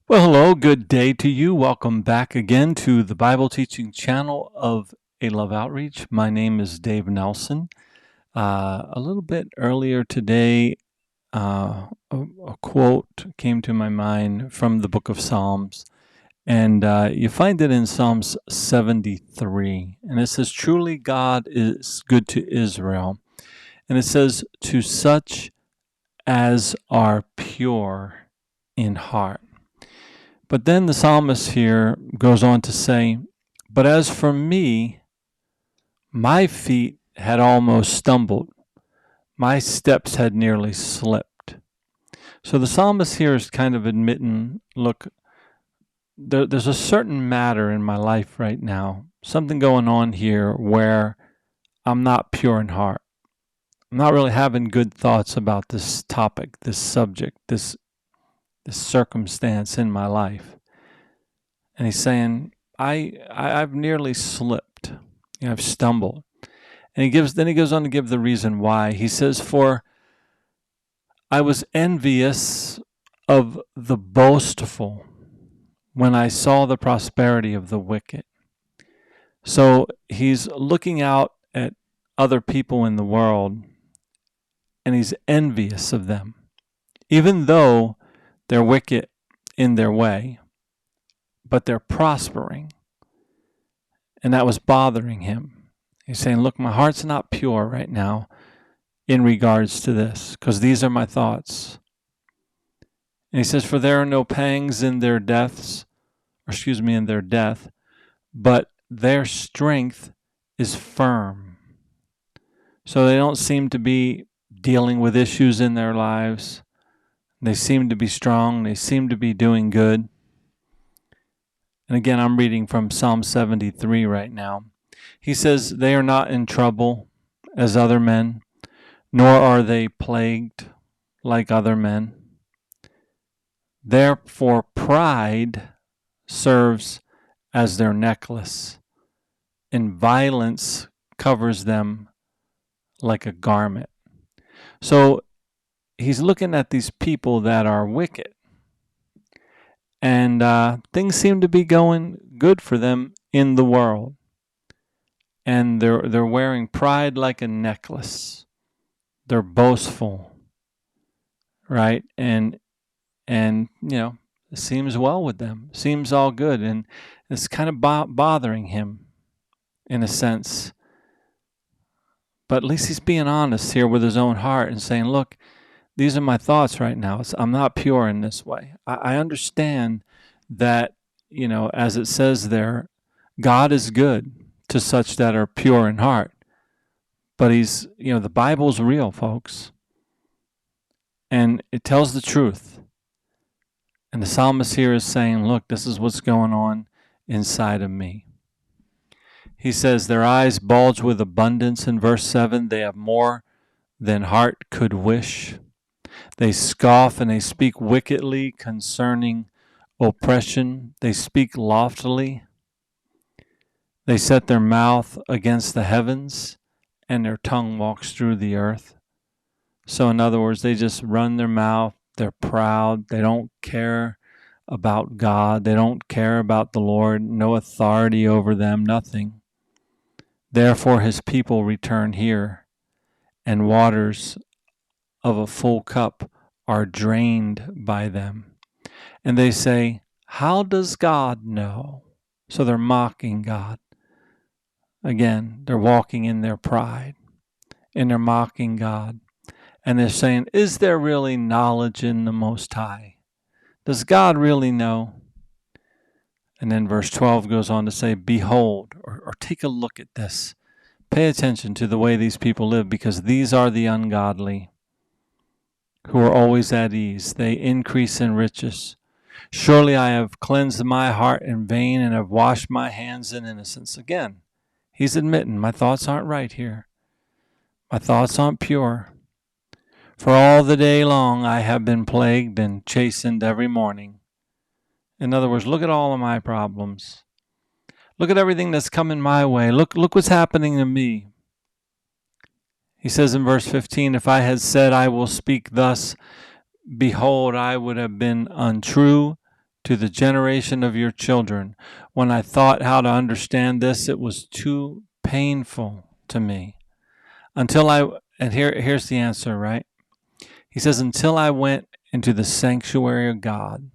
Well, hello, good day to you. Welcome back again to the Bible teaching channel of A Love Outreach. My name is Dave Nelson. A little bit earlier today, a quote came to my mind from the book of Psalms, and you find it in Psalms 73. And it says, "Truly God is good to Israel." And it says, "To such as are pure in heart." But then the psalmist here goes on to say, "But as for me, my feet had almost stumbled, my steps had nearly slipped." So the psalmist here is kind of admitting, look, there's a certain matter in my life right now, something going on here where I'm not pure in heart. I'm not really having good thoughts about this topic, this subject, this circumstance in my life. And he's saying, I've nearly slipped. I've stumbled. And he goes on to give the reason why. He says, "For I was envious of the boastful when I saw the prosperity of the wicked." So he's looking out at other people in the world and he's envious of them, even though they're wicked in their way, but they're prospering. And that was bothering him. He's saying, look, my heart's not pure right now in regards to this, because these are my thoughts. And he says, "For there are no pangs in their deaths, in their death, but their strength is firm." So they don't seem to be dealing with issues in their lives. They seem to be strong. They seem to be doing good. And again, I'm reading from Psalm 73 right now. He says, "They are not in trouble as other men, nor are they plagued like other men. Therefore pride serves as their necklace, and violence covers them like a garment." So he's looking at these people that are wicked, and things seem to be going good for them in the world, and they're wearing pride like a necklace. They're boastful, right? And it seems well with them. Seems all good, and it's kind of bothering him in a sense. But at least he's being honest here with his own heart and saying, look, these are my thoughts right now. I'm not pure in this way. I understand that, as it says there, God is good to such that are pure in heart. But the Bible's real, folks. And it tells the truth. And the psalmist here is saying, look, this is what's going on inside of me. He says, their eyes bulge with abundance in verse 7. They have more than heart could wish. They scoff and they speak wickedly concerning oppression. They speak loftily. They set their mouth against the heavens, and their tongue walks through the earth. So in other words, they just run their mouth. They're proud. They don't care about God. They don't care about the Lord. No authority over them, nothing. Therefore his people return here, and waters of a full cup are drained by them. And they say, how does God know? So they're mocking God. Again, they're walking in their pride, and they're mocking God. And they're saying, is there really knowledge in the Most High? Does God really know? And then verse 12 goes on to say, behold, or take a look at this. Pay attention to the way these people live, because these are the ungodly who are always at ease. They increase in riches. Surely I have cleansed my heart in vain and have washed my hands in innocence. Again, he's admitting, my thoughts aren't right here. My thoughts aren't pure. For all the day long I have been plagued and chastened every morning. In other words, look at all of my problems. Look at everything that's coming my way. Look what's happening to me. He says in verse 15, if I had said I will speak thus, behold, I would have been untrue to the generation of your children. When I thought how to understand this, it was too painful to me. Here's the answer, right? He says, until I went into the sanctuary of God,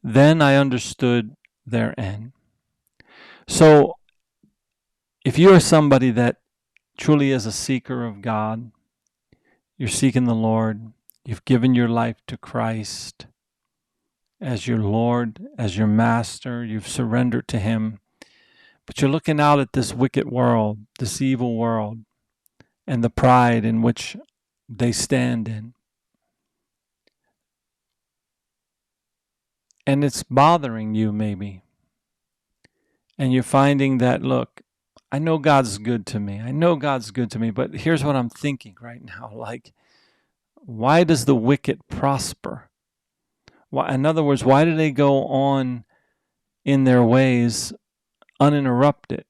then I understood their end. So if you are somebody that truly is a seeker of God, you're seeking the Lord, you've given your life to Christ as your Lord, as your master, you've surrendered to him, but you're looking out at this wicked world, this evil world, and the pride in which they stand in. And it's bothering you maybe. And you're finding that, look, I know God's good to me. I know God's good to me, but here's what I'm thinking right now. Like, why does the wicked prosper? Why, in other words, why do they go on in their ways uninterrupted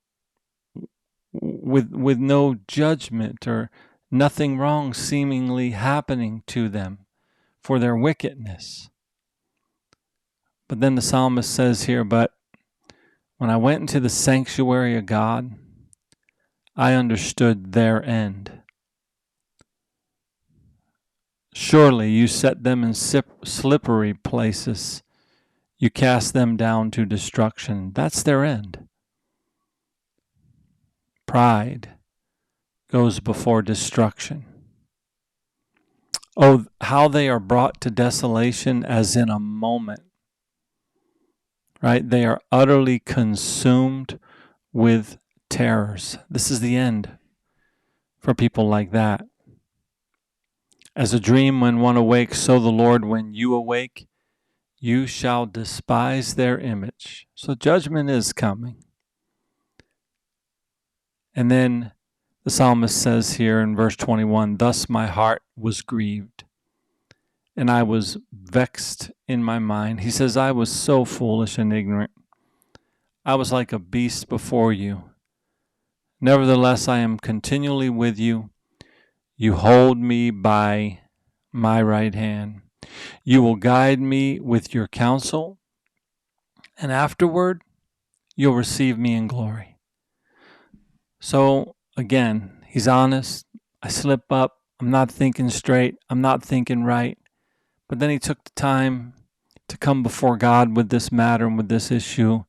with no judgment or nothing wrong seemingly happening to them for their wickedness? But then the psalmist says here, but when I went into the sanctuary of God, I understood their end. Surely you set them in slippery places. You cast them down to destruction. That's their end. Pride goes before destruction. Oh, how they are brought to desolation as in a moment. Right? They are utterly consumed with terrors. This is the end for people like that. As a dream when one awakes, so the Lord when you awake, you shall despise their image. So judgment is coming. And then the psalmist says here in verse 21, thus my heart was grieved, and I was vexed in my mind. He says, I was so foolish and ignorant. I was like a beast before you. Nevertheless, I am continually with you. You hold me by my right hand. You will guide me with your counsel, and afterward you'll receive me in glory. So again, he's honest. I slip up. I'm not thinking straight. I'm not thinking right. But then he took the time to come before God with this matter and with this issue.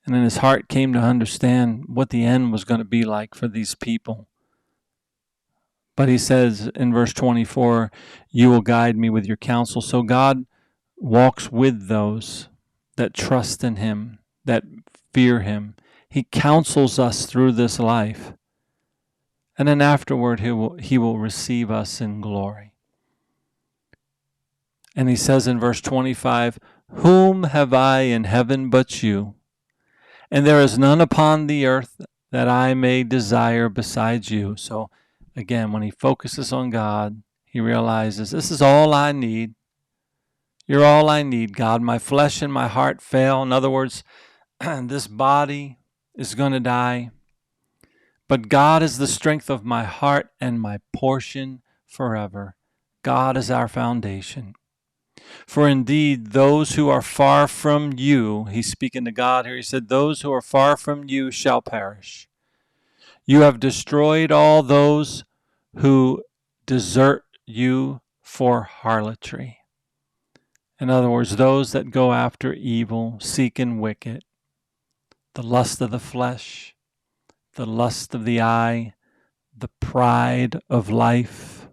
And then his heart came to understand what the end was going to be like for these people. But he says in verse 24, you will guide me with your counsel. So God walks with those that trust in him, that fear him. He counsels us through this life. And then afterward, he will receive us in glory. And he says in verse 25, whom have I in heaven but you? And there is none upon the earth that I may desire besides you. So again, when he focuses on God, he realizes this is all I need. You're all I need, God. My flesh and my heart fail. In other words, this body is going to die. But God is the strength of my heart and my portion forever. God is our foundation. For indeed, those who are far from you, he's speaking to God here, he said, those who are far from you shall perish. You have destroyed all those who desert you for harlotry. In other words, those that go after evil, seeking wicked, the lust of the flesh, the lust of the eye, the pride of life.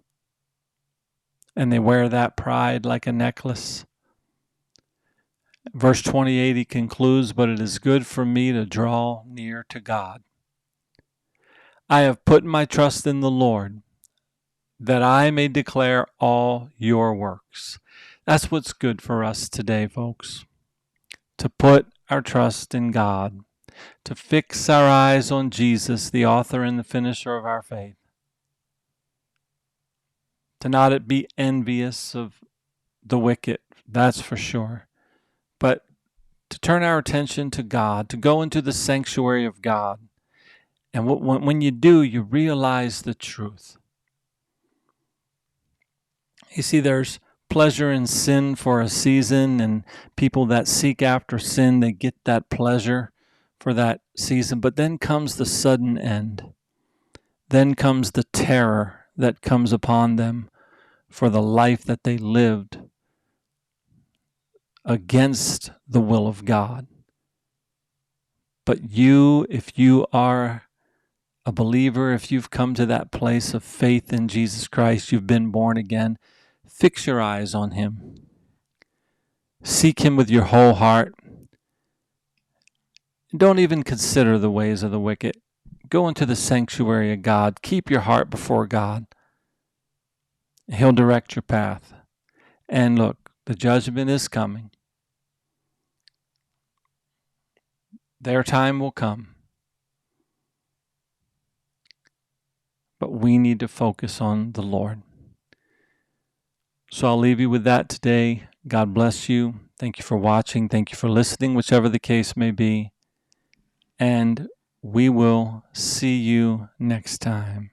And they wear that pride like a necklace. Verse 28, he concludes, but it is good for me to draw near to God. I have put my trust in the Lord, that I may declare all your works. That's what's good for us today, folks. To put our trust in God, to fix our eyes on Jesus, the author and the finisher of our faith. To not be envious of the wicked, that's for sure. But to turn our attention to God, to go into the sanctuary of God. And when you do, you realize the truth. You see, there's pleasure in sin for a season, and people that seek after sin, they get that pleasure for that season. But then comes the sudden end. Then comes the terror that comes upon them for the life that they lived against the will of God. But you, if you are a believer, if you've come to that place of faith in Jesus Christ, you've been born again, fix your eyes on him. Seek him with your whole heart. Don't even consider the ways of the wicked. Go into the sanctuary of God. Keep your heart before God. He'll direct your path. And look, the judgment is coming. Their time will come. But we need to focus on the Lord. So I'll leave you with that today. God bless you. Thank you for watching. Thank you for listening, whichever the case may be. And we will see you next time.